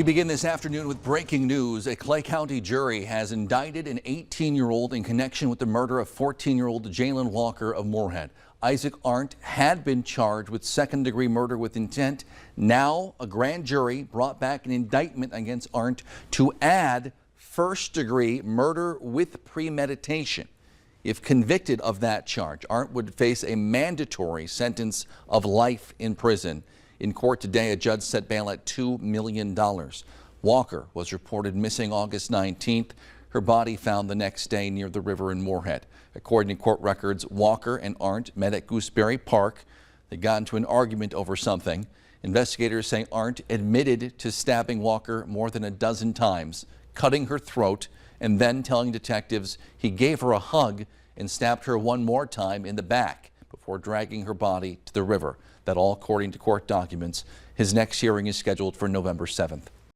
We begin this afternoon with breaking news. A Clay County jury has indicted an 18-year-old in connection with the murder of 14-year-old Jalen Walker of Moorhead. Isaac Arndt had been charged with second-degree murder with intent. Now, a grand jury brought back an indictment against Arndt to add first-degree murder with premeditation. If convicted of that charge, Arndt would face a mandatory sentence of life in prison. In court today, a judge set bail at $2 million. Walker was reported missing August 19th. Her body found the next day near the river in Moorhead. According to court records, Walker and Arndt met at Gooseberry Park. They got into an argument over something. Investigators say Arndt admitted to stabbing Walker more than a dozen times, cutting her throat, and then telling detectives he gave her a hug and stabbed her one more time in the back before dragging her body to the river. That all according to court documents. His next hearing is scheduled for November 7th.